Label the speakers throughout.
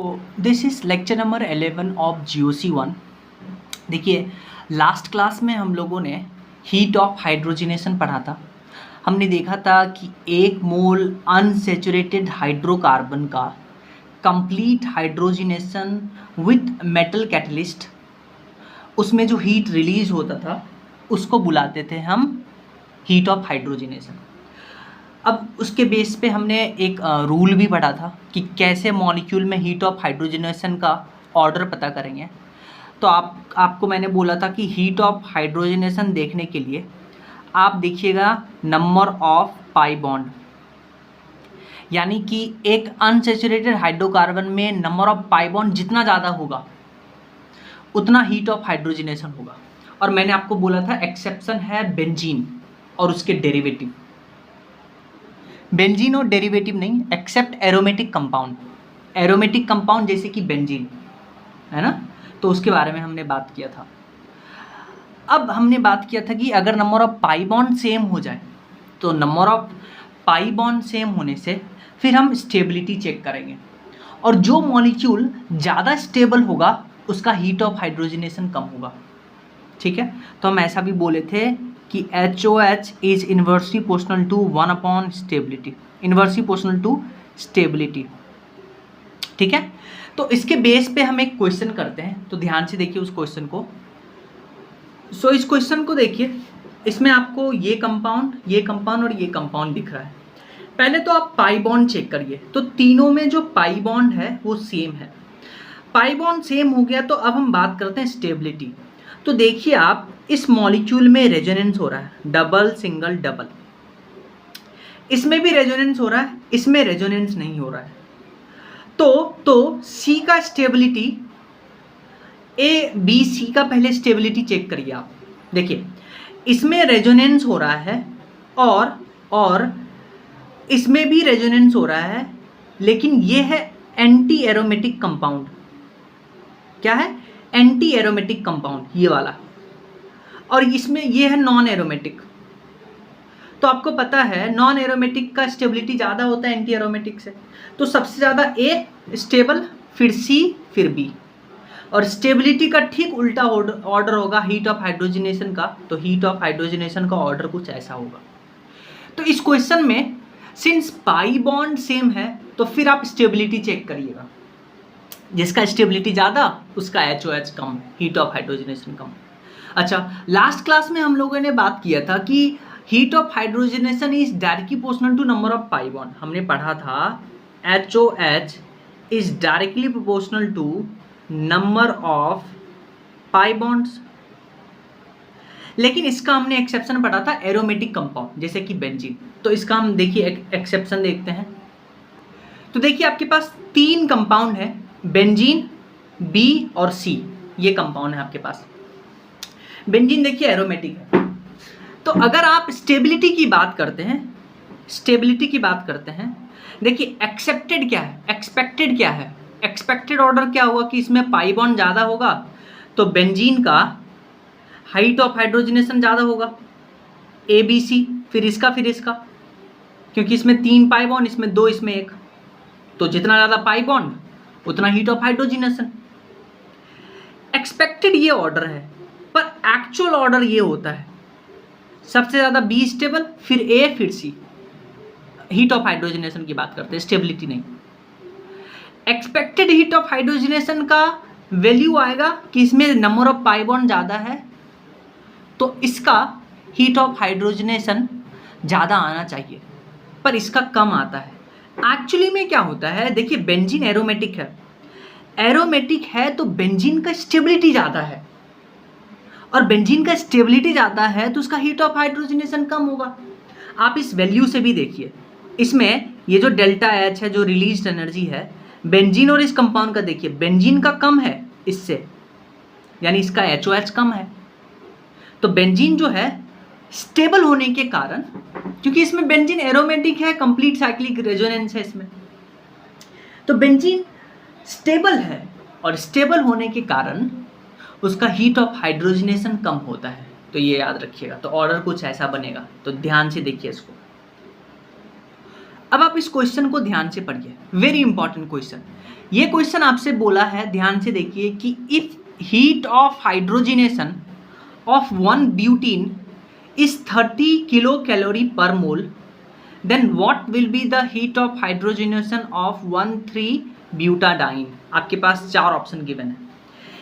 Speaker 1: तो this is lecture number 11 of GOC1। देखिए, last class में हम लोगों ने हीट ऑफ हाइड्रोजनेशन पढ़ा था। हमने देखा था कि 1 मोल अनसैचुरेटेड हाइड्रोकार्बन का complete hydrogenation with metal catalyst, उसमें जो हीट रिलीज होता था उसको बुलाते थे हम हीट ऑफ हाइड्रोजनेशन। अब उसके बेस पे हमने एक रूल भी पढ़ा था कि कैसे मॉलिक्यूल में हीट ऑफ हाइड्रोजनेशन का ऑर्डर पता करेंगे। तो आपको मैंने बोला था कि हीट ऑफ हाइड्रोजनेशन देखने के लिए आप देखिएगा नंबर ऑफ पाई बॉन्ड, यानी कि एक अनसैचुरेटेड हाइड्रोकार्बन में नंबर ऑफ पाई बॉन्ड जितना ज़्यादा होगा उतना हीट ऑफ हाइड्रोजनेशन होगा। और मैंने आपको बोला था एक्सेप्शन है बेंजीन और उसके डेरिवेटिव। बेंजीन और डेरिवेटिव नहीं, except aromatic compound. Aromatic compound जैसे कि बेंजीन है ना, तो उसके बारे में हमने बात किया था। अब हमने बात किया था कि अगर number of pi bond same हो जाए तो number of pi bond same होने से फिर हम स्टेबिलिटी चेक करेंगे, और जो मॉलिक्यूल ज़्यादा स्टेबल होगा उसका हीट ऑफ हाइड्रोजनेशन कम होगा। ठीक है, तो हम ऐसा भी बोले थे कि HOH is inversely proportional to 1 upon stability, inversely proportional to stability. ठीक है, तो इसके बेस पे हम एक क्वेश्चन करते हैं, तो ध्यान से देखिए उस क्वेश्चन को। सो इस क्वेश्चन को देखिए, इसमें आपको ये कंपाउंड और ये कंपाउंड दिख रहा है। पहले तो आप पाई बॉन्ड चेक करिए, तो तीनों में जो पाई बॉन्ड है वो सेम है। पाई बॉन्ड सेम हो गया तो अब हम बात करते हैं स्टेबिलिटी। तो देखिए आप, इस मॉलिक्यूल में रेजोनेंस हो रहा है, डबल सिंगल डबल। इसमें भी रेजोनेंस हो रहा है, इसमें रेजोनेंस नहीं हो रहा है। तो सी का स्टेबिलिटी, ए बी सी का पहले स्टेबिलिटी चेक करिए आप। देखिए, इसमें रेजोनेंस हो रहा है और इसमें भी रेजोनेंस हो रहा है, लेकिन ये है एंटी एरोमेटिक कंपाउंड। क्या है? एंटी एरोमेटिक कंपाउंड, ये वाला। और इसमें ये है नॉन एरोमेटिक। तो आपको पता है नॉन एरोमेटिक का स्टेबिलिटी ज़्यादा होता है एंटी एरोमेटिक से। तो सबसे ज़्यादा ए स्टेबल, फिर सी, फिर बी। और स्टेबिलिटी का ठीक उल्टा ऑर्डर होगा हीट ऑफ हाइड्रोजनेशन का। तो हीट ऑफ हाइड्रोजनेशन का ऑर्डर कुछ ऐसा होगा। तो इस क्वेश्चन में सिंस पाई बॉन्ड सेम है तो फिर आप स्टेबिलिटी चेक करिएगा। जिसका स्टेबिलिटी ज़्यादा उसका HOH कम, हीट ऑफ हाइड्रोजनेशन कम। अच्छा, लास्ट क्लास में हम लोगों ने बात किया था कि heat of hydrogenation is directly proportional to number of pi bond. हमने पढ़ा था HOH is directly proportional to number of pi bonds. लेकिन इसका हमने एक्सेप्शन पढ़ा था एरोमेटिक कंपाउंड जैसे कि बेंजीन। तो इसका हम देखिए एक्सेप्शन देखते हैं। तो देखिए आपके पास 3 कंपाउंड है, बेंजीन, बी और सी, ये कंपाउंड है आपके पास। बेंजीन देखिए एरोमेटिक है। तो अगर आप स्टेबिलिटी की बात करते हैं, देखिए एक्सेप्टेड क्या है, एक्सपेक्टेड क्या है। एक्सपेक्टेड ऑर्डर क्या हुआ कि इसमें पाई बॉन्ड ज़्यादा होगा तो बेंजीन का हाइट ऑफ हाइड्रोजनेशन ज़्यादा होगा, ABC, फिर इसका, क्योंकि इसमें 3 पाई बॉन्ड, इसमें 2, इसमें 1। तो जितना ज़्यादा पाई बॉन्ड उतना हीट ऑफ हाइड्रोजनेशन। एक्सपेक्टेड ये ऑर्डर है, पर एक्चुअल ऑर्डर ये होता है सबसे ज़्यादा B स्टेबल, फिर A, फिर C। हीट ऑफ हाइड्रोजनेशन की बात करते हैं, स्टेबिलिटी नहीं। एक्सपेक्टेड हीट ऑफ हाइड्रोजनेशन का वैल्यू आएगा कि इसमें नंबर ऑफ पाई बॉन्ड ज़्यादा है तो इसका हीट ऑफ हाइड्रोजनेशन ज़्यादा आना चाहिए, पर इसका कम आता है। एक्चुअली में क्या होता है, देखिए बेंजीन एरोमेटिक है तो बेंजीन का स्टेबिलिटी ज़्यादा है, और बेंजीन का स्टेबिलिटी ज़्यादा है तो उसका हीट ऑफ हाइड्रोजनेशन कम होगा। आप इस वैल्यू से भी देखिए, इसमें ये जो डेल्टा H है, जो रिलीज्ड एनर्जी है बेंजीन और इस कंपाउंड का, देखिए बेंजीन का कम है इससे, यानी इसका HOH कम है। तो बेंजीन जो है स्टेबल होने के कारण, क्योंकि इसमें बेंजीन एरोमेटिक है, कंप्लीट साइक्लिक रेजोनेंस है इसमें, तो बेंजीन स्टेबल है और स्टेबल होने के कारण उसका हीट ऑफ हाइड्रोजनेशन कम होता है। तो ये याद रखिएगा। तो ऑर्डर कुछ ऐसा बनेगा, तो ध्यान से देखिए इसको। अब आप इस क्वेश्चन को ध्यान से पढ़िए, वेरी इंपॉर्टेंट क्वेश्चन। ये क्वेश्चन आपसे बोला है, ध्यान से देखिए, कि if heat of hydrogenation of 1 butene is 30 kilo calorie per mole, then what will be the heat of hydrogenation of 1,3 butadiene. आपके पास 4 ऑप्शन गिवन है।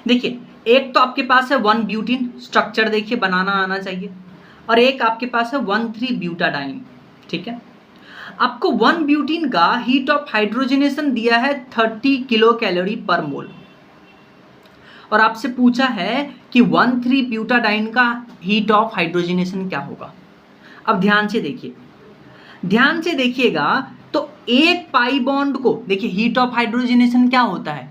Speaker 1: देखिए, एक तो आपके पास है 1 ब्यूटीन, स्ट्रक्चर देखिए बनाना आना चाहिए, और एक आपके पास है 1,3 ब्यूटाडाइन। ठीक है, आपको 1 ब्यूटीन का हीट ऑफ हाइड्रोजनेशन दिया है 30 किलो कैलोरी पर मोल, और आपसे पूछा है कि 1,3 ब्यूटाडाइन का हीट ऑफ हाइड्रोजनेशन क्या होगा। अब ध्यान से देखिए, ध्यान से देखिएगा, तो एक पाई बॉन्ड को देखिए, हीट ऑफ हाइड्रोजनेशन क्या होता है,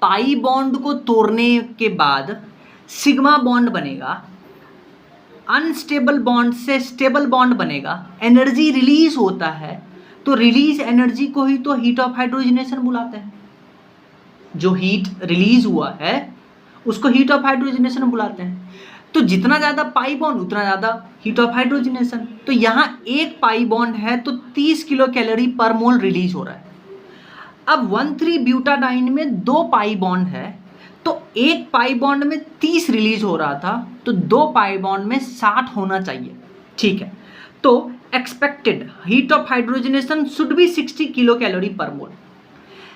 Speaker 1: पाई बॉन्ड को तोड़ने के बाद सिग्मा बॉन्ड बनेगा, अनस्टेबल बॉन्ड से स्टेबल बॉन्ड बनेगा, एनर्जी रिलीज होता है, तो रिलीज एनर्जी को ही तो हीट ऑफ हाइड्रोजनेशन बुलाते हैं। जो हीट रिलीज हुआ है उसको हीट ऑफ हाइड्रोजनेशन बुलाते हैं। तो जितना ज़्यादा पाई बॉन्ड उतना ज़्यादा हीट ऑफ हाइड्रोजनेशन। तो यहाँ एक पाई बॉन्ड है तो 30 किलो कैलोरी पर मोल रिलीज हो रहा है। अब 1,3 ब्यूटाडाइन में 2 पाई बॉन्ड है, तो एक पाई बॉन्ड में 30 रिलीज हो रहा था, तो 2 पाई बॉन्ड में 60 होना चाहिए। ठीक है, तो expected heat of hydrogenation should be 60 kilo calorie per मोल।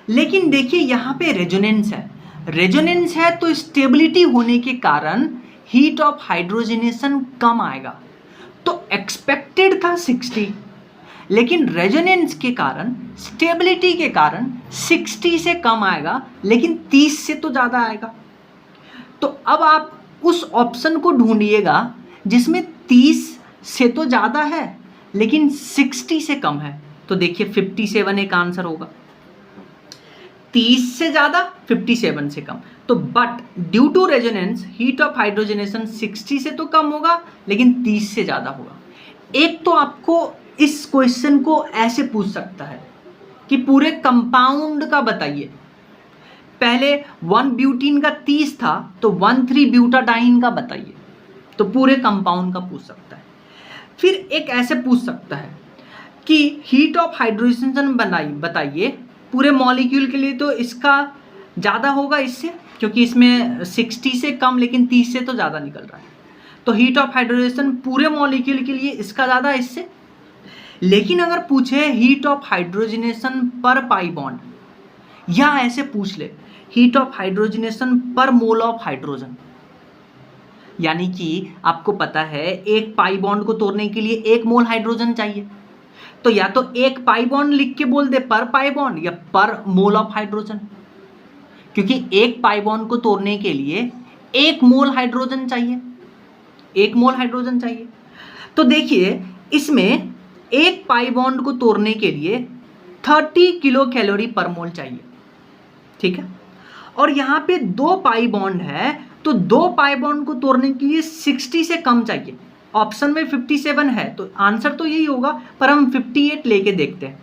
Speaker 1: लेकिन देखिए यहाँ पे रेजोनेंस है, रेजोनेंस है तो स्टेबिलिटी होने के कारण हीट ऑफ हाइड्रोजनेशन कम आएगा। तो एक्सपेक्टेड था 60, लेकिन रेजोनेंस के कारण, स्टेबिलिटी के कारण 60 से कम आएगा, लेकिन 30 से तो ज़्यादा आएगा। तो अब आप उस ऑप्शन को ढूंढिएगा जिसमें 30 से तो ज़्यादा है लेकिन 60 से कम है। तो देखिए 57 एक आंसर होगा, 30 से ज़्यादा 57 से कम। तो but due to resonance heat of hydrogenation 60 से तो कम होगा लेकिन 30 से ज़्यादा होगा। एक तो आपको इस क्वेश्चन को ऐसे पूछ सकता है कि पूरे कंपाउंड का बताइए। पहले 1 ब्यूटीन का 30 था तो 1,3 ब्यूटाडाइन का बताइए, तो पूरे कंपाउंड का पूछ सकता है। फिर एक ऐसे पूछ सकता है कि हीट ऑफ हाइड्रोजनेशन बताइए पूरे मॉलिक्यूल के लिए, तो इसका ज़्यादा होगा इससे, क्योंकि इसमें 60 से कम लेकिन 30 से तो ज़्यादा निकल रहा है। तो हीट ऑफ हाइड्रोजनेशन पूरे मॉलिक्यूल के लिए इसका ज़्यादा इससे। लेकिन अगर पूछे हीट ऑफ हाइड्रोजनेशन पर पाई बॉन्ड, या ऐसे पूछ ले हीट ऑफ हाइड्रोजनेशन पर मोल ऑफ हाइड्रोजन, यानी कि आपको पता है एक पाई बॉन्ड को तोड़ने के लिए 1 मोल हाइड्रोजन चाहिए, तो या तो एक पाई बॉन्ड लिख के बोल दे पर पाई बॉन्ड या पर मोल ऑफ हाइड्रोजन, क्योंकि एक पाई बॉन्ड को तोड़ने के लिए 1 मोल हाइड्रोजन चाहिए, 1 मोल हाइड्रोजन चाहिए। तो देखिए इसमें एक पाई बॉन्ड को तोड़ने के लिए 30 किलो कैलोरी पर मोल चाहिए। ठीक है, और यहाँ पे 2 पाई बॉन्ड है, तो 2 पाई बॉन्ड को तोड़ने के लिए 60 से कम चाहिए। ऑप्शन में 57 है तो आंसर तो यही होगा, पर हम 58 लेके देखते हैं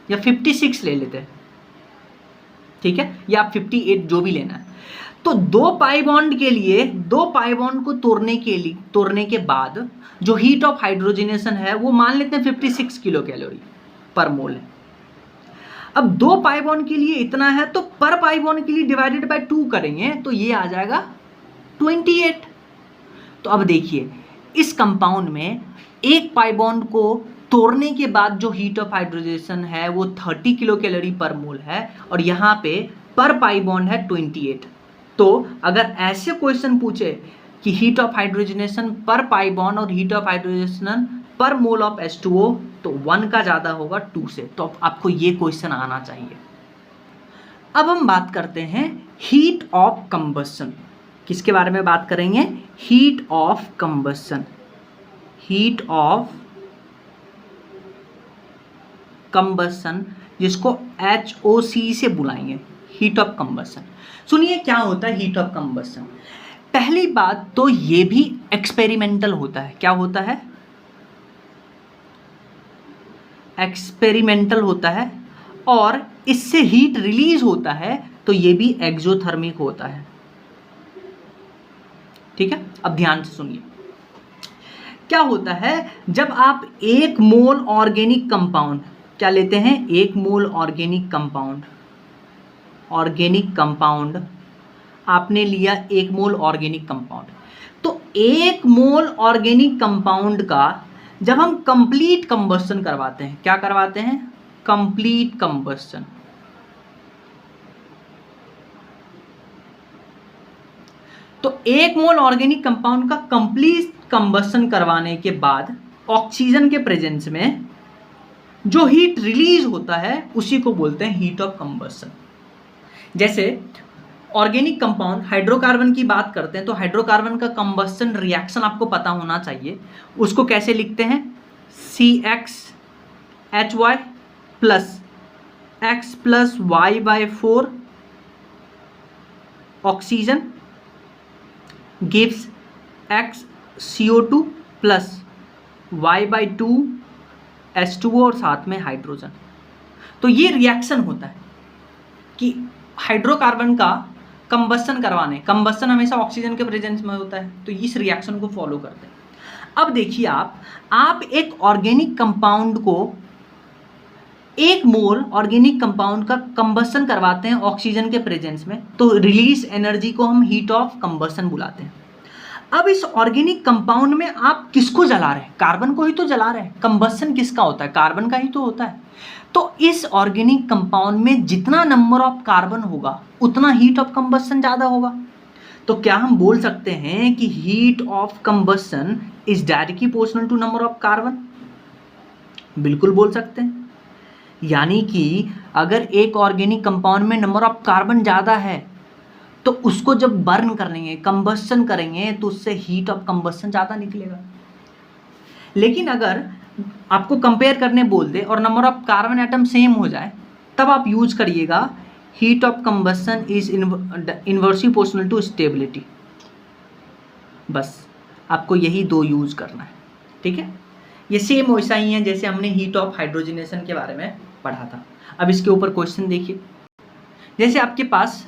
Speaker 1: या 56 ले लेते हैं। ठीक है, या आप 58 जो भी लेना है। तो 2 पाई बॉन्ड के लिए, 2 पाई बॉन्ड को तोड़ने के बाद जो हीट ऑफ हाइड्रोजनेशन है वो मान लेते हैं 56 किलो कैलोरी पर मोल है। अब 2 पाई बॉन्ड के लिए इतना है, तो पर पाई बॉन्ड के लिए डिवाइडेड बाय 2 करेंगे तो ये आ जाएगा 28। तो अब देखिए इस कंपाउंड में एक पाई बॉन्ड को तोड़ने के बाद जो हीट ऑफ हाइड्रोजनेशन है वो 30 किलो कैलोरी पर मोल है, और यहाँ पे पर पाई बॉन्ड है 28। तो अगर ऐसे क्वेश्चन पूछे कि हीट ऑफ हाइड्रोजनेशन पर पाई बॉन्ड और हीट ऑफ हाइड्रोजनेशन पर मोल ऑफ H2O, तो 1 का ज़्यादा होगा 2 से। तो आपको ये क्वेश्चन आना चाहिए। अब हम बात करते हैं हीट ऑफ कंबस्शन। किसके बारे में बात करेंगे? Heat of combustion. Heat of combustion, जिसको HOC से बुलाएंगे, हीट ऑफ कंबस्शन। सुनिए क्या होता है हीट ऑफ कंबस्शन। पहली बात तो ये भी एक्सपेरिमेंटल होता है। क्या होता है? एक्सपेरिमेंटल होता है, और इससे हीट रिलीज होता है, तो ये भी एक्सोथर्मिक होता है। ठीक है, अब ध्यान से सुनिए क्या होता है। जब आप 1 मोल ऑर्गेनिक कंपाउंड क्या लेते हैं, 1 मोल ऑर्गेनिक कंपाउंड आपने लिया, 1 मोल ऑर्गेनिक कंपाउंड। तो 1 मोल ऑर्गेनिक कंपाउंड का जब हम कंप्लीट कंबस्शन करवाते हैं, क्या करवाते हैं, कंप्लीट कंबस्शन, तो 1 मोल ऑर्गेनिक कंपाउंड का कंप्लीट कंबस्शन करवाने के बाद ऑक्सीजन के प्रेजेंस में जो हीट रिलीज होता है उसी को बोलते हैं हीट ऑफ कंबस्शन। जैसे ऑर्गेनिक कंपाउंड हाइड्रोकार्बन की बात करते हैं तो हाइड्रोकार्बन का कंबस्शन रिएक्शन आपको पता होना चाहिए। उसको कैसे लिखते हैं, CXHY plus X plus Y/4 oxygen gives XCO2 plus Y/2 H2O और साथ में हाइड्रोजन। तो ये रिएक्शन होता है कि हाइड्रोकार्बन का कंबस्शन करवाने, कंबस्शन हमेशा ऑक्सीजन के प्रेजेंस में होता है, तो इस रिएक्शन को फॉलो करते हैं। अब देखिए आप एक ऑर्गेनिक कंपाउंड को, 1 मोल ऑर्गेनिक कंपाउंड का कंबस्शन करवाते हैं ऑक्सीजन के प्रेजेंस में, तो रिलीज एनर्जी को हम हीट ऑफ कंबस्शन बुलाते हैं। अब इस ऑर्गेनिक कंपाउंड में आप किसको जला रहे हैं, कार्बन को ही तो जला रहे हैं। कंबस्शन किसका होता है, कार्बन का ही तो होता है। तो इस ऑर्गेनिक कंपाउंड में जितना नंबर ऑफ कार्बन होगा उतना हीट ऑफ कंबस्शन ज़्यादा होगा। तो क्या हम बोल सकते हैं कि heat of combustion is directly proportional to number of carbon? बिल्कुल बोल सकते हैं। यानी कि अगर एक ऑर्गेनिक कंपाउंड में नंबर ऑफ कार्बन ज़्यादा है तो उसको जब बर्न करेंगे, कंबस्शन करेंगे, तो उससे हीट ऑफ कंबस्शन ज़्यादा निकलेगा। लेकिन अगर आपको कंपेयर करने बोल दे और number of carbon atom same हो जाए, तब आप यूज करिएगा heat of combustion is inversely proportional to stability. बस आपको यही 2 यूज करना है, ठीक है। ये सेम वैसा ही है जैसे हमने हीट ऑफ हाइड्रोजनेशन के बारे में पढ़ा था। अब इसके ऊपर क्वेश्चन देखिए। जैसे आपके पास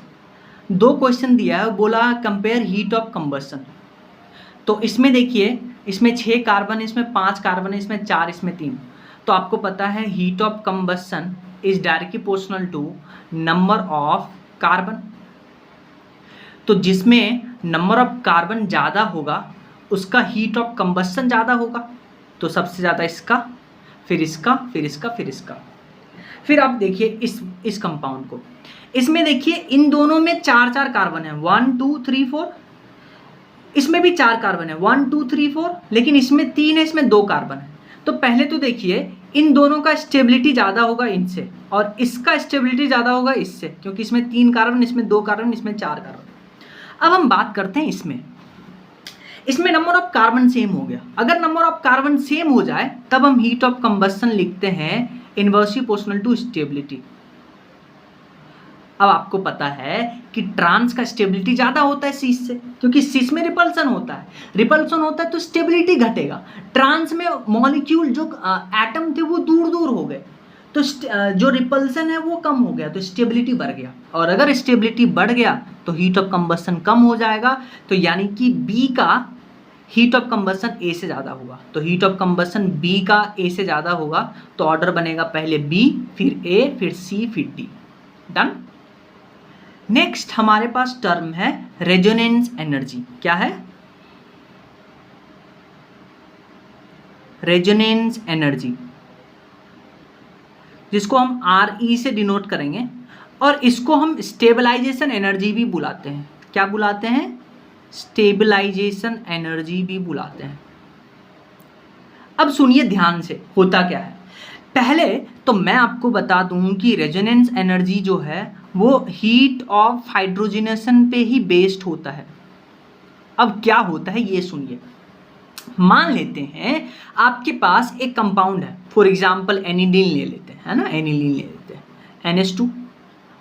Speaker 1: 2 क्वेश्चन दिया है, बोला कंपेयर हीट ऑफ कंबस्शन। तो इसमें देखिए, इसमें 6 कार्बन, इसमें 5 कार्बन है, इसमें 4, इसमें 3। तो आपको पता है heat of combustion is directly proportional to number of carbon. तो जिसमें नंबर ऑफ कार्बन ज़्यादा होगा उसका हीट ऑफ कंबस्शन ज़्यादा होगा। तो सबसे ज़्यादा इसका, फिर इसका, फिर इसका, फिर इसका। फिर आप देखिए इस कंपाउंड को, इसमें देखिए इन दोनों में 4 कार्बन है, 1 2 3 4। इसमें भी 4 कार्बन है, 1 2 3 4, लेकिन इसमें 3 है, इसमें 2 कार्बन है। तो पहले तो देखिए इन दोनों का स्टेबिलिटी ज़्यादा होगा इनसे, और इसका स्टेबिलिटी ज़्यादा होगा इससे, क्योंकि इसमें 3 कार्बन, इसमें 2 कार्बन, इसमें 4 कार्बन। अब हम बात करते हैं इसमें नंबर ऑफ कार्बन सेम हो गया। अगर नंबर ऑफ कार्बन सेम हो जाए तब हम हीट ऑफ कंबस्शन लिखते हैं इन्वर्सली प्रोपोर्शनल टू स्टेबिलिटी। अब आपको पता है कि ट्रांस का स्टेबिलिटी ज़्यादा होता है सीस से, क्योंकि सीस में रिपल्सन होता है तो स्टेबिलिटी घटेगा। ट्रांस में मॉलिक्यूल जो एटम थे वो दूर दूर हो गए, तो जो रिपल्सन है वो कम हो गया, तो स्टेबिलिटी बढ़ गया। और अगर स्टेबिलिटी बढ़ गया तो हीट ऑफ कंबस्शन कम हो जाएगा। तो यानी कि बी का हीट ऑफ कंबस्शन ए से ज़्यादा होगा। तो हीट ऑफ कंबस्शन बी का ए से ज़्यादा होगा, तो ऑर्डर बनेगा पहले बी, फिर ए, फिर सी, फिर डी। डन। नेक्स्ट हमारे पास टर्म है रेजोनेंस एनर्जी। क्या है? रेजोनेंस एनर्जी, जिसको हम RE से डिनोट करेंगे, और इसको हम स्टेबलाइजेशन एनर्जी भी बुलाते हैं। क्या बुलाते हैं? स्टेबलाइजेशन एनर्जी भी बुलाते हैं। अब सुनिए ध्यान से, होता क्या है। पहले तो मैं आपको बता दूं कि रेजोनेंस एनर्जी जो है वो हीट ऑफ हाइड्रोजनेशन पे ही बेस्ड होता है। अब क्या होता है ये सुनिए। मान लेते हैं आपके पास एक कंपाउंड है, फॉर एग्जांपल एनिलीन ले लेते हैं, है ना, एनिलीन ले लेते हैं, NH2।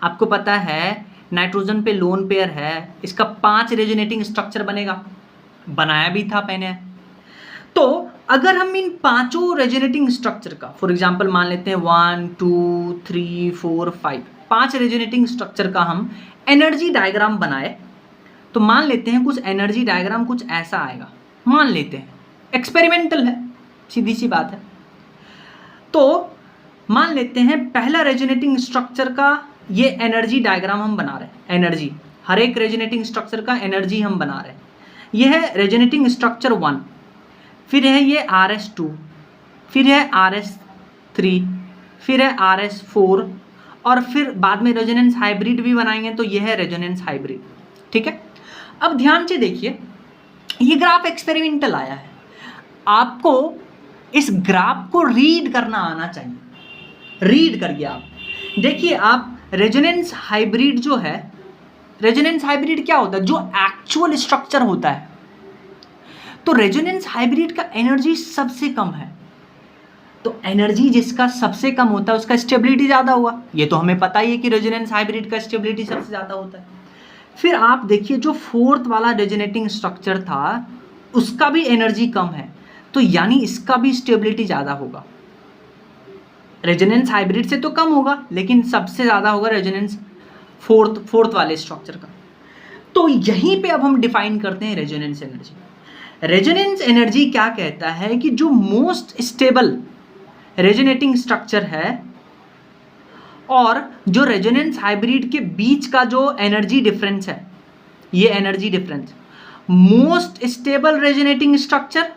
Speaker 1: आपको पता है नाइट्रोजन पे लोन पेयर है, इसका 5 रेजोनेटिंग स्ट्रक्चर बनेगा, बनाया भी था मैंने। तो अगर हम इन 5 रेजोनेटिंग स्ट्रक्चर का, फॉर एग्जांपल मान लेते हैं 1 2 3 4 5, 5 रेजोनेटिंग स्ट्रक्चर का हम एनर्जी डायग्राम बनाए, तो मान लेते हैं कुछ एनर्जी डायग्राम कुछ ऐसा आएगा। मान लेते हैं एक्सपेरिमेंटल है, सीधी सी बात है। तो मान लेते हैं पहला रेजोनेटिंग स्ट्रक्चर का ये एनर्जी डायग्राम हम बना रहे हैं। एनर्जी, हर एक रेजोनेटिंग स्ट्रक्चर का एनर्जी हम बना रहे हैं। ये है रेजोनेटिंग स्ट्रक्चर 1, फिर है ये RS2, फिर है RS3, फिर है RS4, और फिर बाद में रेजोनेंस हाइब्रिड भी बनाएंगे तो ये है रेजोनेंस हाइब्रिड। ठीक है, अब ध्यान से देखिए, ये ग्राफ एक्सपेरिमेंटल आया है, आपको इस ग्राफ को रीड करना आना चाहिए। रीड करिए आप, देखिए आप रेजोनेंस हाइब्रिड जो है, रेजोनेंस हाइब्रिड क्या होता है, जो एक्चुअल स्ट्रक्चर होता है, तो रेजोनेंस हाइब्रिड का एनर्जी सबसे कम है, तो एनर्जी जिसका सबसे कम होता है उसका स्टेबिलिटी ज़्यादा हुआ। ये तो हमें पता ही है कि रेजोनेंस हाइब्रिड का स्टेबिलिटी सबसे ज़्यादा होता है। फिर आप देखिए जो फोर्थ वाला रेजोनेटिंग स्ट्रक्चर था उसका भी एनर्जी कम है, तो यानी इसका भी स्टेबिलिटी ज़्यादा होगा। रेजोनेंस हाइब्रिड से तो कम होगा लेकिन सबसे ज़्यादा होगा रेजोनेंस फोर्थ वाले स्ट्रक्चर का। तो यहीं पे अब हम डिफाइन करते हैं रेजोनेंस एनर्जी। रेजोनेंस एनर्जी क्या कहता है कि जो मोस्ट स्टेबल रेजोनेटिंग स्ट्रक्चर है और जो रेजोनेंस हाइब्रिड के बीच का जो एनर्जी डिफरेंस है, ये energy difference, most stable resonating structure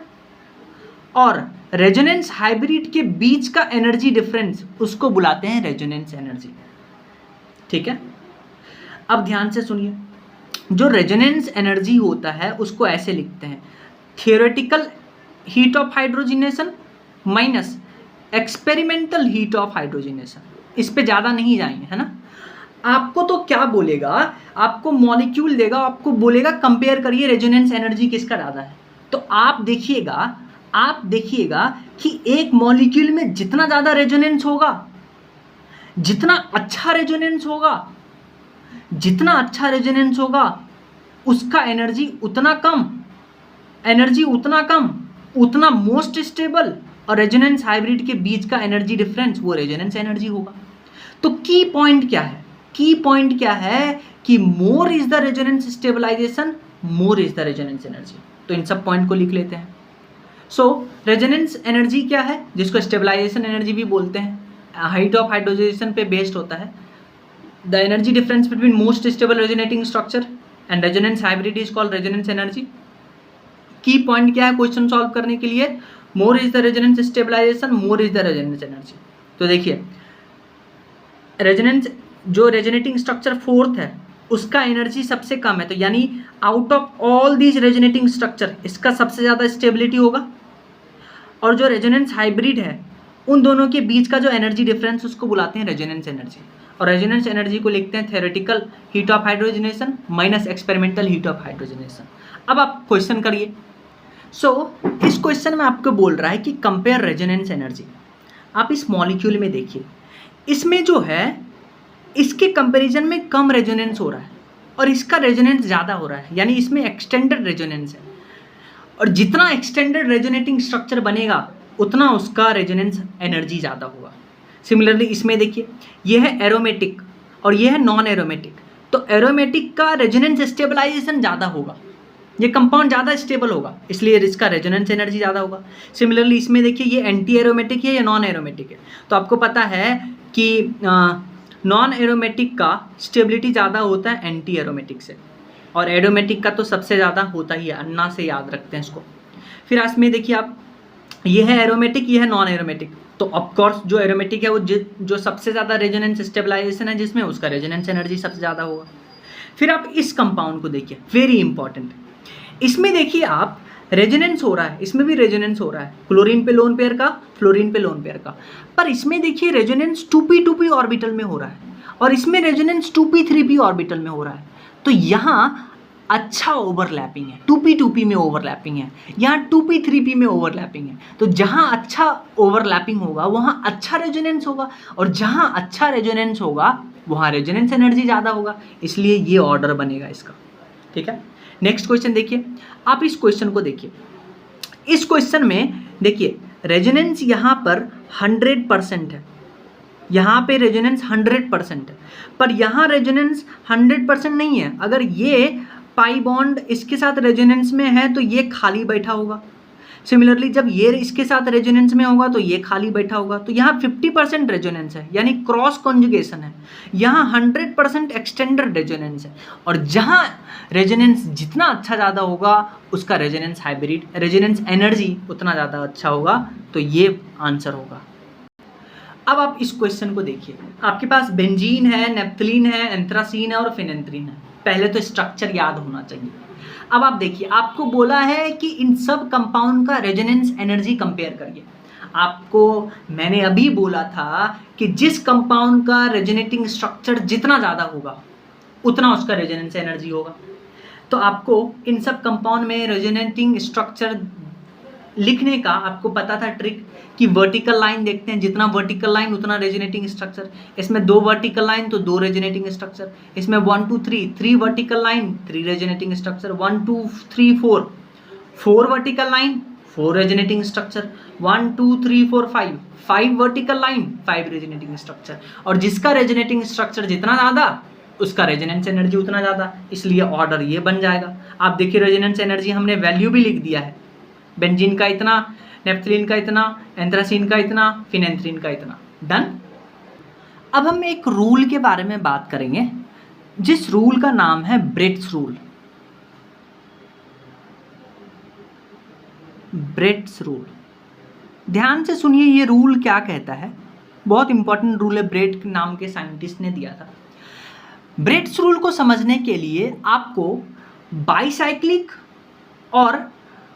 Speaker 1: और रेजोनेंस हाइब्रिड के बीच का एनर्जी डिफरेंस, उसको बुलाते हैं रेजोनेंस एनर्जी। ठीक है, अब ध्यान से सुनिए, जो रेजोनेंस एनर्जी होता है उसको ऐसे लिखते हैं, theoretical heat of hydrogenation minus experimental heat of hydrogenation. इस पे ज़्यादा नहीं जाएंगे, है ना। आपको तो क्या बोलेगा, आपको मॉलिक्यूल देगा, आपको बोलेगा कंपेयर करिए रेजोनेंस एनर्जी किसका ज़्यादा है। तो आप देखिएगा कि एक मॉलिक्यूल में जितना ज़्यादा रेजोनेंस होगा, जितना अच्छा रेजोनेंस होगा उसका एनर्जी उतना कम, उतना मोस्ट स्टेबल, और रेजोनेंस हाइब्रिड के बीच का एनर्जी डिफरेंस वो रेजोनेंस एनर्जी होगा। तो की पॉइंट क्या है कि more is the resonance stabilization, more is the resonance energy. तो इन सब पॉइंट को लिख लेते हैं। सो रेजोनेंस एनर्जी क्या है, जिसको स्टेबलाइजेशन एनर्जी भी बोलते हैं, हाइट ऑफ हाइड्रोजनेशन पे बेस्ड होता है। The energy difference between most stable resonating structure and resonance hybrid is called resonance energy. Key point क्या है क्वेश्चन सॉल्व करने के लिए, more is the resonance stabilization, more is the resonance energy. तो देखिए जो रेजोनेटिंग स्ट्रक्चर फोर्थ है उसका एनर्जी सबसे कम है, तो यानी out of all these resonating structure इसका सबसे ज़्यादा स्टेबिलिटी होगा। और जो रेजोनेंस हाइब्रिड है उन दोनों के बीच का जो एनर्जी डिफरेंस उसको बुलाते हैं रेजोनेंस एनर्जी। और रेजोनेंस एनर्जी को लिखते हैं theoretical heat of hydrogenation minus experimental heat of hydrogenation. अब आप क्वेश्चन करिए। इस क्वेश्चन में आपको बोल रहा है कि कंपेयर रेजोनेंस एनर्जी। आप इस मॉलिक्यूल में देखिए, इसमें जो है इसके कंपैरिजन में कम रेजोनेंस हो रहा है और इसका रेजोनेंस ज़्यादा हो रहा है, यानी इसमें एक्सटेंडेड रेजोनेंस है। और जितना एक्सटेंडेड रेजोनेटिंग स्ट्रक्चर बनेगा उतना उसका रेजोनेंस एनर्जी ज़्यादा होगा। सिमिलरली इसमें देखिए, यह है एरोमेटिक और यह है नॉन एरोमेटिक, तो एरोमेटिक का रेजोनेंस स्टेबलाइजेशन ज़्यादा होगा, ये कंपाउंड ज़्यादा स्टेबल होगा, इसलिए इसका रेजोनेंस एनर्जी ज़्यादा होगा। सिमिलरली इसमें देखिए, ये एंटी एरोमेटिक है या नॉन एरोमेटिक है, तो आपको पता है कि नॉन एरोमेटिक का स्टेबिलिटी ज़्यादा होता है एंटी एरोमेटिक से, और एरोमेटिक का तो सबसे ज़्यादा होता ही है, अन्ना से याद रखते हैं इसको। फिर इसमें देखिए आप, ये है एरोमेटिक, ये है नॉन एरोमेटिक, तो ऑफकोर्स जो एरोमेटिक है वो जो सबसे ज़्यादा रेजोनेंस स्टेबलाइजेशन है जिसमें, उसका रेजोनेंस एनर्जी सबसे ज़्यादा होगा। फिर आप इस कंपाउंड को देखिए, वेरी इंपॉर्टेंट, इसमें देखिए आप रेजोनेंस हो रहा है, इसमें भी रेजोनेंस हो रहा है, क्लोरीन पे लोन पेयर का, फ्लोरीन पे लोन पेयर का, पर इसमें देखिए रेजोनेंस 2p2p ऑर्बिटल में हो रहा है और इसमें रेजोनेंस 2p3p ऑर्बिटल में हो रहा है। तो यहाँ अच्छा ओवरलैपिंग है, 2p2p में ओवरलैपिंग है, यहाँ 2p3p में ओवरलैपिंग है। तो जहाँ अच्छा ओवरलैपिंग होगा वहाँ अच्छा रेजोनेंस होगा, और जहाँ अच्छा रेजोनेंस होगा वहाँ रेजोनेंस एनर्जी ज़्यादा होगा, इसलिए ये ऑर्डर बनेगा इसका। ठीक है, नेक्स्ट क्वेश्चन देखिए, आप इस क्वेश्चन को देखिए। इस क्वेश्चन में देखिए रेजोनेंस यहाँ पर 100% है, यहाँ पे रेजोनेंस 100% है, पर यहाँ रेजोनेंस 100% नहीं है। अगर ये पाई बॉन्ड इसके साथ रेजोनेंस में है तो ये खाली बैठा होगा, सिमिलरली जब ये इसके साथ रेजोनेंस में होगा तो ये खाली बैठा होगा, तो यहाँ 50% रेजोनेंस है यानी क्रॉस कॉन्जुगेशन है, यहाँ 100% एक्सटेंडेड रेजोनेंस है, और जहाँ रेजोनेंस जितना अच्छा ज़्यादा होगा उसका रेजोनेंस हाइब्रिड रेजोनेंस एनर्जी उतना ज़्यादा अच्छा होगा, तो ये आंसर होगा। अब आप इस क्वेश्चन को देखिए, आपके पास बेंजीन है, नेप्थलीन है, एंथ्रासीन है और फिनेंथ्रीन है। पहले तो स्ट्रक्चर याद होना चाहिए। अब आप देखिए, आपको बोला है कि इन सब कंपाउंड का रेजोनेंस एनर्जी कंपेयर करिए। आपको मैंने अभी बोला था कि जिस कंपाउंड का रेजोनेटिंग स्ट्रक्चर जितना ज़्यादा होगा उतना उसका रेजोनेंस एनर्जी होगा। तो आपको इन सब कंपाउंड में रेजोनेटिंग स्ट्रक्चर लिखने का आपको पता था ट्रिक कि वर्टिकल लाइन देखते हैं, जितना वर्टिकल लाइन उतना रेजोनेटिंग स्ट्रक्चर। इसमें 2 वर्टिकल लाइन तो 2 रेजोनेटिंग स्ट्रक्चर, इसमें 1 2 3 vertical line 3 resonating structure, 1 2 3 4 vertical line 4 resonating structure, 1 2 3 4 5 vertical line 5 resonating structure. और जिसका रेजोनेटिंग स्ट्रक्चर जितना ज़्यादा उसका रेजोनेंस एनर्जी उतना ज़्यादा, इसलिए ऑर्डर ये बन जाएगा। आप देखिए रेजोनेंस एनर्जी हमने वैल्यू भी लिख दिया है, बेंजीन का इतना, नेप्थलीन का इतना, एंथ्रासीन का इतना, फिनेंथ्रीन का इतना। डन। अब हम एक रूल के बारे में बात करेंगे जिस रूल का नाम है ब्रेट्स रूल। ब्रेट्स रूल, ध्यान से सुनिए ये रूल क्या कहता है, बहुत इंपॉर्टेंट रूल है, ब्रेट नाम के साइंटिस्ट ने दिया था। ब्रेट्स रूल को समझने के लिए आपको बाईसाइक्लिक और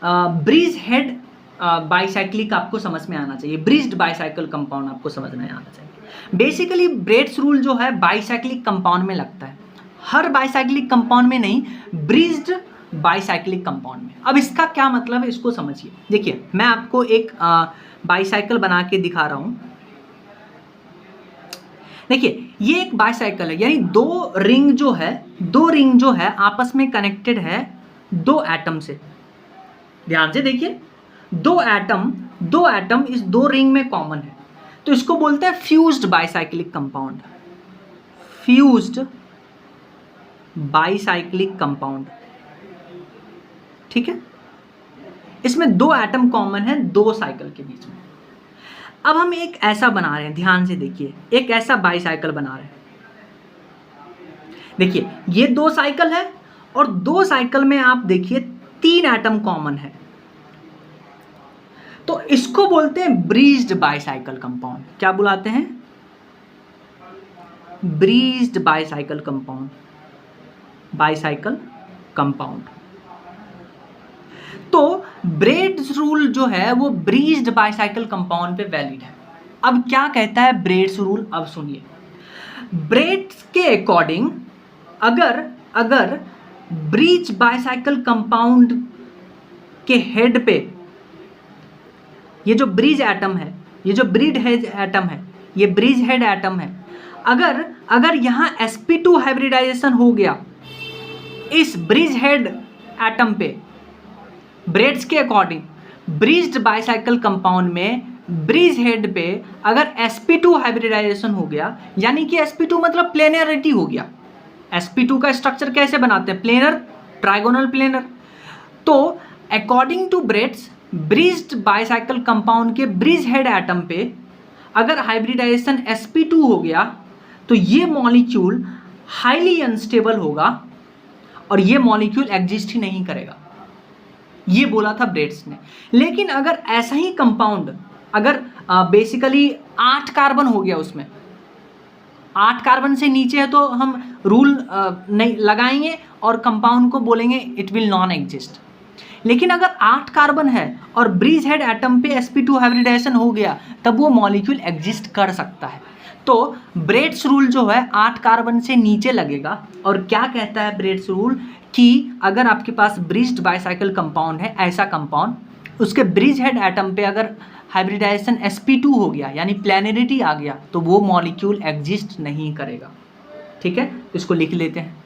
Speaker 1: ब्रीज हेड बाईसाइक्लिक आपको समझ में आना चाहिए, ब्रिज्ड बाईसाइकिल कंपाउंड आपको समझ में आना चाहिए। बेसिकली ब्रेट्स रूल जो है बाईसाइक्लिक कंपाउंड में लगता है, हर बाईसाइक्लिक कंपाउंड में नहीं, ब्रिज्ड बाईसाइक्लिक कंपाउंड में। अब इसका क्या मतलब है इसको समझिए। देखिए मैं आपको एक बाईसाइकिल बना के दिखा रहा हूँ। देखिए ये एक बाईसाइकिल है, यानी 2 रिंग जो है आपस में कनेक्टेड है 2 एटम से। ध्यान से देखिए, 2 एटम इस 2 रिंग में कॉमन है, तो इसको बोलते हैं fused bicyclic compound. Fused bicyclic compound, ठीक है। इसमें 2 एटम कॉमन है 2 साइकिल के बीच में। अब हम एक ऐसा बना रहे हैं, ध्यान से देखिए, एक ऐसा बाईसाइकिल बना रहे हैं। देखिए ये 2 साइकिल है और 2 साइकिल में आप देखिए 3 एटम कॉमन है, तो इसको बोलते हैं ब्रीज्ड बाईसाइकिल कंपाउंड। क्या बुलाते हैं? ब्रीज्ड बाईसाइकिल कंपाउंड, बाईसाइकिल कंपाउंड। तो ब्रेट्स रूल जो है वो ब्रीज्ड बाईसाइकिल कंपाउंड पे वैलिड है। अब क्या कहता है ब्रेट्स रूल, अब सुनिए। ब्रेट्स के अकॉर्डिंग अगर ब्रीज बाईसाइकिल कंपाउंड के हेड पे ये जो ब्रिज एटम है, ये जो ब्रिज हेड एटम है, ये ब्रिज हेड एटम है, अगर यहाँ sp2 हाइब्रिडाइजेशन हो गया इस ब्रिज हेड एटम पे, ब्रेट्स के अकॉर्डिंग ब्रिज्ड बाईसाइकिल कंपाउंड में ब्रिज हेड पे अगर sp2 हाइब्रिडाइजेशन हो गया, यानी कि sp2 मतलब प्लेनरिटी हो गया। sp2 का स्ट्रक्चर कैसे बनाते हैं? Planar, trigonal planar. तो according to Bredt's bridged bicyclic compound के ब्रिज हेड एटम पे अगर हाइब्रिडाइजेशन sp2 हो गया तो ये मॉलिक्यूल हाईली अनस्टेबल होगा और ये मॉलिक्यूल एग्जिस्ट ही नहीं करेगा, ये बोला था ब्रेट्स ने। लेकिन अगर ऐसा ही कंपाउंड अगर बेसिकली 8 कार्बन हो गया, उसमें 8 कार्बन से नीचे है तो हम रूल नहीं लगाएंगे और कंपाउंड को बोलेंगे इट विल नॉन एग्जिस्ट। लेकिन अगर 8 कार्बन है और ब्रिज हेड एटम पे sp2 हाइब्रिडाइजेशन हो गया तब वो मॉलिक्यूल एग्जिस्ट कर सकता है। तो ब्रेट्स रूल जो है 8 कार्बन से नीचे लगेगा। और क्या कहता है ब्रेट्स रूल कि अगर आपके पास ब्रिज्ड बाईसाइकिल कंपाउंड है, ऐसा कंपाउंड, उसके ब्रिज हेड एटम पे अगर हाइब्रिडाइजेशन sp2 हो गया यानी प्लेनरिटी आ गया तो वो मॉलिक्यूल एग्जिस्ट नहीं करेगा। ठीक है, इसको लिख लेते हैं।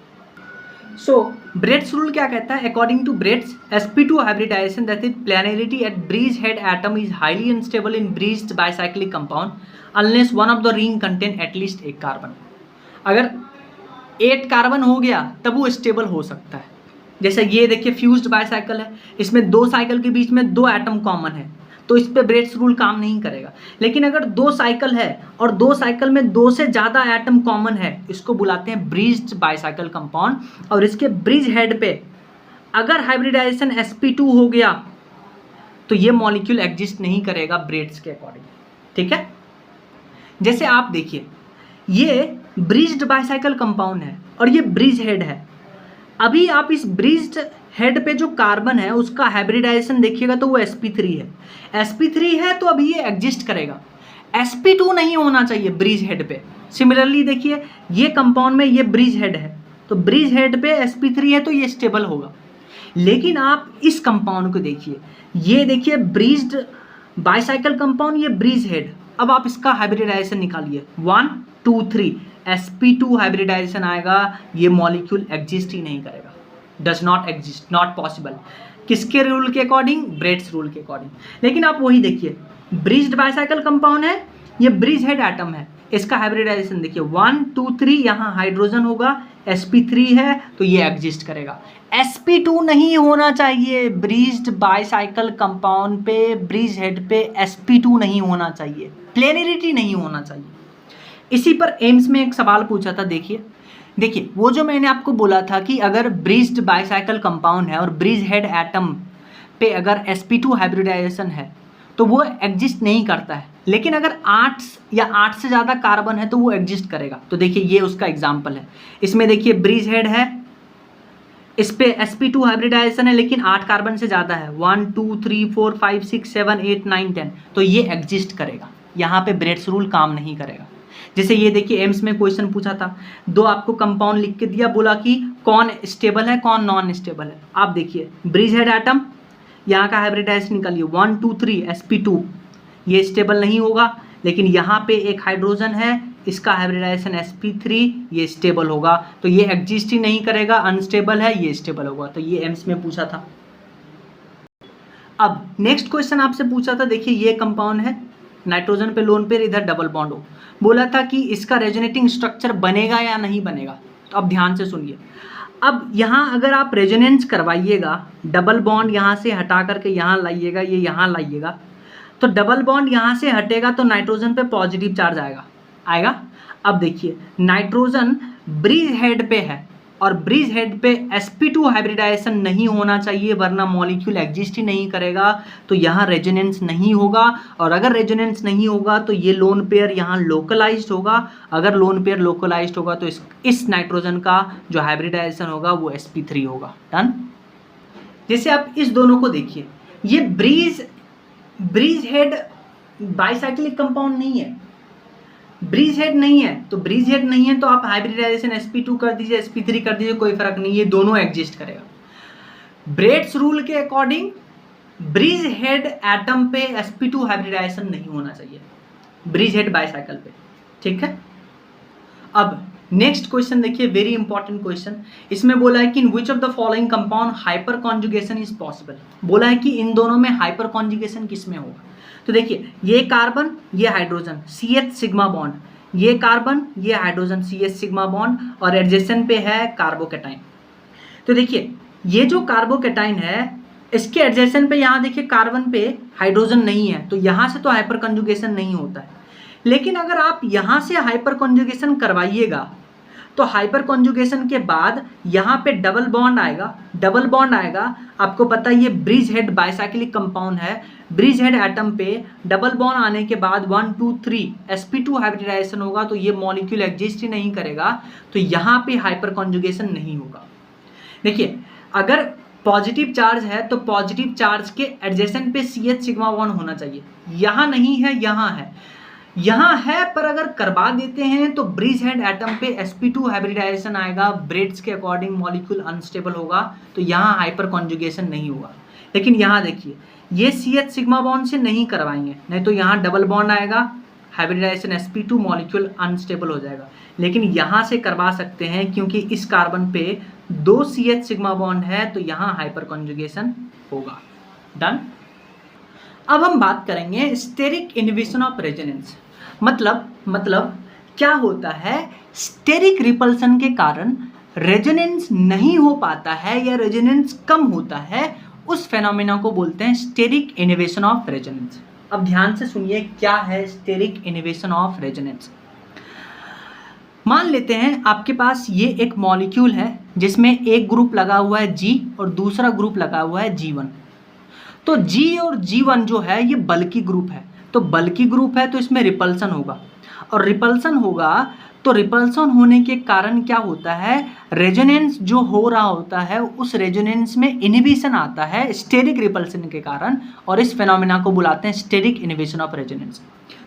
Speaker 1: सो ब्रेट्स रूल क्या कहता है? According to Bredt's sp2 hybridization that is planarity at bridge head atom is highly unstable in bridged bicyclic compound unless one of the ring contain at least 1 carbon. अगर 8 कार्बन हो गया तब वो स्टेबल हो सकता है, जैसे ये देखिए फ्यूज्ड बाइसाइकिल है, इसमें 2 साइकिल के बीच में 2 एटम कॉमन है, तो इस पे ब्रेड्स रूल काम नहीं करेगा। लेकिन अगर 2 साइकिल है और 2 साइकिल में 2 से ज़्यादा एटम कॉमन है, इसको बुलाते हैं ब्रिज्ड बाइसाइकिल कंपाउंड। और इसके ब्रिज हेड पे अगर हाइब्रिडाइजेशन sp2 हो गया तो ये मॉलिक्यूल एग्जिस्ट नहीं करेगा ब्रेड्स के अकॉर्डिंग, ठीक है। जैसे आप देखिए ये ब्रिज्ड बाइसाइकिल कंपाउंड है और ये ब्रिज हेड है। अभी आप इस ब्रिज्ड हेड पे जो कार्बन है उसका हाइब्रिडाइजेशन देखिएगा तो वो sp3 है। sp3 है तो अभी ये एग्जिस्ट करेगा, sp2 नहीं होना चाहिए ब्रिज हेड पे। सिमिलरली देखिए ये कंपाउंड में ये ब्रिज हेड है, तो ब्रिज हेड पे sp3 है तो ये स्टेबल होगा। लेकिन आप इस कंपाउंड को देखिए, ये देखिए ब्रिज्ड बाइसाइकिल कंपाउंड, ये ब्रिज हेड। अब आप इसका हाइब्रिडाइजेशन निकालिए 1 2 3 sp2 हाइब्रिडाइजेशन आएगा, ये मॉलिक्यूल एग्जिस्ट ही नहीं करेगा, does not exist, not possible. किसके रूल के अकॉर्डिंग? ब्रेड्स रूल के अकॉर्डिंग। लेकिन आप वही देखिए ब्रिज्ड बाइसाइकिल कंपाउंड है, ये ब्रिज हेड एटम है, इसका हाइब्रिडाइजेशन देखिए 1 2 3, यहाँ हाइड्रोजन होगा, sp3 है तो ये एग्जिस्ट करेगा। sp2 नहीं होना चाहिए ब्रिज्ड बाइसाइकिल कंपाउंड पे, ब्रिज हेड पे sp2 नहीं होना चाहिए, प्लेनरिटी नहीं होना चाहिए। इसी पर एम्स में एक सवाल पूछा था, देखिए वो जो मैंने आपको बोला था कि अगर ब्रिज्ड बाइसाइकिल कंपाउंड है और ब्रिज हेड एटम पे अगर sp2 हाइब्रिडाइजेशन है तो वो एग्जिस्ट नहीं करता है। लेकिन अगर 8 या 8 से ज़्यादा कार्बन है तो वो एग्जिस्ट करेगा। तो देखिए ये उसका एग्जाम्पल है। इसमें देखिए ब्रिज हेड है, इस पे sp2 हाइब्रिडाइजेशन है लेकिन 8 कार्बन से ज़्यादा है, 1 2 3 4 5 6 7 8 9 10, तो ये एग्जिस्ट करेगा। यहाँ पे ब्रेड्स रूल काम नहीं करेगा। जैसे ये देखिए एम्स में क्वेश्चन पूछा था, 2 आपको कंपाउंड लिख के दिया, बोला कि कौन स्टेबल है कौन नॉन स्टेबल है। आप देखिए ब्रिज हेड एटम, यहाँ का हाइब्रिडाइजेशन निकालिए 1 2 3 sp2, ये स्टेबल नहीं होगा। लेकिन यहाँ पे एक हाइड्रोजन है, इसका हाइब्रिडाइजेशन sp3, ये स्टेबल होगा। तो ये एग्जिस्ट ही नहीं करेगा, अनस्टेबल है, ये स्टेबल होगा। तो ये एम्स में पूछा था। अब नेक्स्ट क्वेश्चन आपसे पूछा था, देखिए ये कंपाउंड है, नाइट्रोजन पे लोन पेयर, इधर डबल बॉन्ड हो, बोला था कि इसका रेजोनेटिंग स्ट्रक्चर बनेगा या नहीं बनेगा। तो अब ध्यान से सुनिए, अब यहाँ अगर आप रेजोनेंस करवाइएगा, डबल बॉन्ड यहाँ से हटा करके यहाँ लाइएगा, ये यहाँ लाइएगा, तो डबल बॉन्ड यहाँ से हटेगा तो नाइट्रोजन पे पॉजिटिव चार्ज आएगा। अब देखिए नाइट्रोजन ब्रिज हेड पे है और ब्रिज हेड पे sp2 हाइब्रिडाइजेशन नहीं होना चाहिए, वरना मॉलिक्यूल एग्जिस्ट ही नहीं करेगा। तो यहाँ रेजोनेंस नहीं होगा, और अगर रेजोनेंस नहीं होगा तो ये लोन पेयर यहाँ लोकलाइज्ड होगा। अगर लोन पेयर लोकलाइज्ड होगा तो इस नाइट्रोजन का जो हाइब्रिडाइजेशन होगा वो sp3 होगा। डन। जैसे आप इस दोनों को देखिए, ये ब्रिज हेड बाइसाइक्लिक कंपाउंड नहीं है, ब्रिज हेड नहीं है। तो ब्रिज हेड नहीं है तो आप हाइब्रिडाइजेशन sp2 कर दीजिए, sp3 कर दीजिए, कोई फर्क नहीं, ये दोनों एग्जिस्ट करेगा। ब्रेड्स रूल के अकॉर्डिंग ब्रिज हेड एटम पे sp2 हाइब्रिडाइजेशन नहीं होना चाहिए, ब्रिज हेड बाइसाइकिल पे, ठीक है। अब नेक्स्ट क्वेश्चन देखिए, वेरी इंपॉर्टेंट क्वेश्चन। इसमें बोला है कि in which of the following compound hyperconjugation is possible. बोला है कि इन दोनों में हाइपर कॉन्जुगेशन किस में होगा। तो देखिए ये कार्बन, ये हाइड्रोजन, CH सिग्मा बॉन्ड, ये कार्बन, ये हाइड्रोजन, CH सिग्मा बॉन्ड, और एडजेसेंट पे है कार्बोकेटाइन। तो देखिए ये जो कार्बोकेटाइन है, इसके एडजेसेंट पे यहाँ देखिए कार्बन पे हाइड्रोजन नहीं है, तो यहाँ से तो हाइपर कॉन्जुगेशन नहीं होता है। लेकिन अगर आप यहाँ से हाइपर कॉन्जुगेशन करवाइएगा तो हाइपर कॉन्जुगेशन के बाद यहाँ पे डबल बॉन्ड आएगा। आपको पता है ये ब्रिज हेड बाइसाइक्लिक कंपाउंड है, ब्रिज हेड एटम पे डबल बॉन्ड आने के बाद 1 2 3 sp2 हाइब्रिडाइजेशन होगा, तो ये मॉलिक्यूल एग्जिस्ट ही नहीं करेगा, तो यहाँ पे हाइपर कॉन्जुगेशन नहीं होगा। देखिए अगर पॉजिटिव चार्ज है तो पॉजिटिव चार्ज के एडजेसेंट पे CH सिग्मा बॉन्ड होना चाहिए, यहाँ नहीं है, यहाँ है पर अगर करवा देते हैं तो ब्रिज हेड एटम पे sp2 हाइब्रिडाइजेशन आएगा, ब्रेड्स के अकॉर्डिंग मॉलिक्यूल अनस्टेबल होगा, तो यहाँ हाइपर कॉन्जुगेशन नहीं होगा। लेकिन यहाँ देखिए ये CH सिग्मा बॉन्ड से नहीं करवाएंगे, नहीं तो यहाँ डबल बॉन्ड आएगा, हाइब्रिडाइजेशन sp2, मॉलिक्यूल अनस्टेबल हो जाएगा। लेकिन यहाँ से करवा सकते हैं क्योंकि इस कार्बन पे 2 CH सिग्मा बॉन्ड है, तो यहाँ हाइपर कॉन्जुगेशन होगा। डन। अब हम बात करेंगे स्टेरिक इनहिबिशन ऑफ रेजोनेंस। मतलब क्या होता है, स्टेरिक रिपल्सन के कारण रेजोनेंस नहीं हो पाता है या रेजोनेंस कम होता है, उस फेनोमेना को बोलते हैं स्टेरिक इनहिबिशन ऑफ रेजोनेंस। अब ध्यान से सुनिए क्या है स्टेरिक इनहिबिशन ऑफ रेजोनेंस। मान लेते हैं आपके पास ये एक मॉलिक्यूल है जिसमें एक ग्रुप लगा हुआ है G और दूसरा ग्रुप लगा हुआ है G1। तो G और G1 जो है ये बल्की ग्रुप है, तो बल्की ग्रुप है तो इसमें रिपल्सन होगा, और रिपल्सन होगा तो रिपल्सन होने के कारण क्या होता है, रेजोनेंस जो हो रहा होता है उस रेजोनेंस में इनहिबिशन आता है स्टेरिक रिपल्सन के कारण, और इस फेनोमेना को बुलाते हैं स्टेरिक इनहिबिशन ऑफ रेजोनेंस।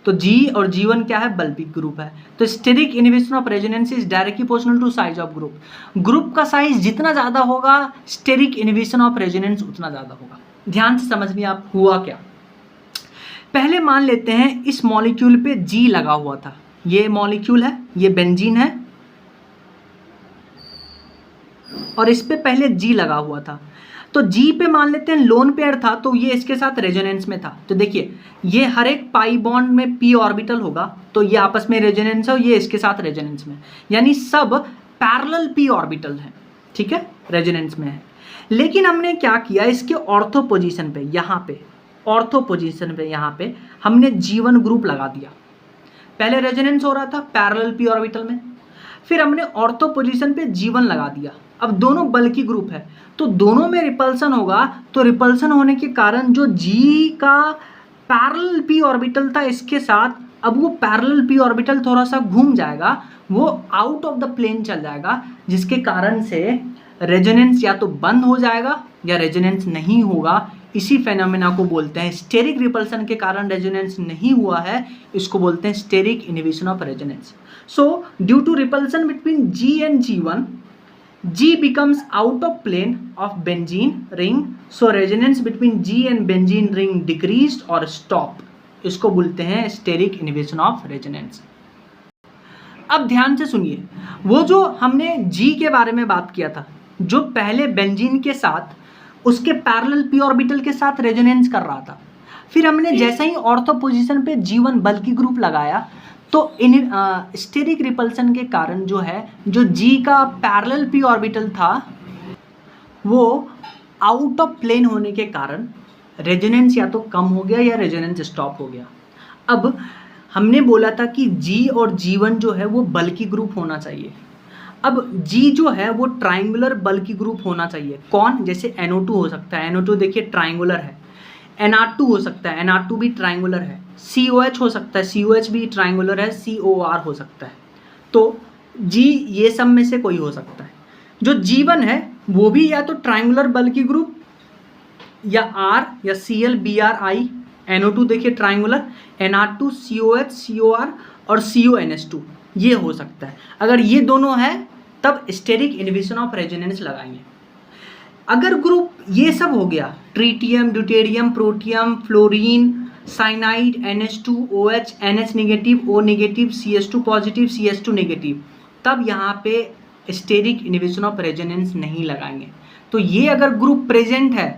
Speaker 1: तो G और G1 क्या है, बल्की ग्रुप है, तो steric inhibition of resonance is directly proportional to size of group. Group का साइज जितना ज़्यादा होगा स्टेरिक इनहिबिशन ऑफ रेजोनेंस उतना ज़्यादा होगा। ध्यान से समझिए आप हुआ क्या। पहले मान लेते हैं इस मॉलिक्यूल पे G लगा हुआ था, ये मॉलिक्यूल है, ये बेंजीन है, और इस पे पहले G लगा हुआ था। तो G पे मान लेते हैं लोन पेयर था, तो ये इसके साथ रेजोनेंस में था। तो देखिए ये हर एक पाई बॉन्ड में p ऑर्बिटल होगा, तो ये आपस में रेजोनेंस है और ये इसके साथ रेजोनेंस में, यानी सब पैरेलल p ऑर्बिटल है, ठीक है, रेजोनेंस में है। लेकिन हमने क्या किया, इसके ऑर्थो पोजीशन पे, यहाँ पे ऑर्थो पोजीशन पे यहाँ पे हमने G1 ग्रुप लगा दिया। पहले रेजोनेंस हो रहा था पैरेलल p ऑर्बिटल में, फिर हमने ऑर्थो पोजीशन पे G1 लगा दिया। अब दोनों बल्की ग्रुप है तो दोनों में रिपल्सन होगा, तो रिपल्सन होने के कारण जो G का पैरेलल p ऑर्बिटल था इसके साथ, अब वो पैरेलल p ऑर्बिटल थोड़ा सा घूम जाएगा, वो आउट ऑफ द प्लेन चल जाएगा, जिसके कारण से रेजोनेंस या तो बंद हो जाएगा या रेजोनेंस नहीं होगा। इसी फेनोमेना को बोलते हैं, स्टेरिक रिपल्सन के कारण रेजोनेंस नहीं हुआ है, इसको बोलते हैं steric inhibition of resonance. So due to repulsion between G and G1, G becomes out of plane of benzene ring, so resonance between G and benzene ring decreased or stop, इसको बोलते हैं steric inhibition of resonance. अब ध्यान से सुनिए, वो जो हमने G के बारे में बात किया था, जो पहले बेंजीन के साथ उसके पैरेलल p ऑर्बिटल के साथ रेजोनेंस कर रहा था, फिर हमने जैसे ही ऑर्थो पोजीशन पे G1 बल्की ग्रुप लगाया, तो इन स्टेरिक रिपल्सन के कारण जो है, जो G का पैरेलल p ऑर्बिटल था वो आउट ऑफ प्लेन होने के कारण रेजोनेंस या तो कम हो गया या रेजोनेंस स्टॉप हो गया। अब हमने बोला था कि G और G1 जो है वो बल्की ग्रुप होना चाहिए। अब G जो है वो ट्राइंगुलर बल्की ग्रुप होना चाहिए। कौन, जैसे NO2 हो सकता है, NO2 देखिए ट्राइंगुलर है, NR2 हो सकता है, NR2 भी ट्राइंगुलर है, COH हो सकता है, COH भी ट्राइंगुलर है, COR हो सकता है। तो G ये सब में से कोई हो सकता है। जो G1 है वो भी या तो ट्राइंगुलर बल्की ग्रुप या R या Cl Bri, NO2 देखिए ट्राइंगुलर, NR2 COH COR और CONH2 ये हो सकता है। अगर ये दोनों है तब स्टेरिक इनहिबिशन ऑफ रेजोनेंस लगाएंगे। अगर ग्रुप ये सब हो गया, tritium, deuterium, protium, fluorine, cyanide, NH2, OH, NH negative, O negative, CH2 positive, CH2 negative, तब यहाँ पे स्टेरिक इनहिबिशन ऑफ रेजोनेंस नहीं लगाएंगे। तो ये अगर ग्रुप प्रेजेंट है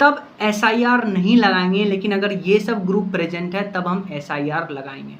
Speaker 1: तब SIR नहीं लगाएंगे, लेकिन अगर ये सब ग्रुप प्रेजेंट है तब हम SIR लगाएंगे।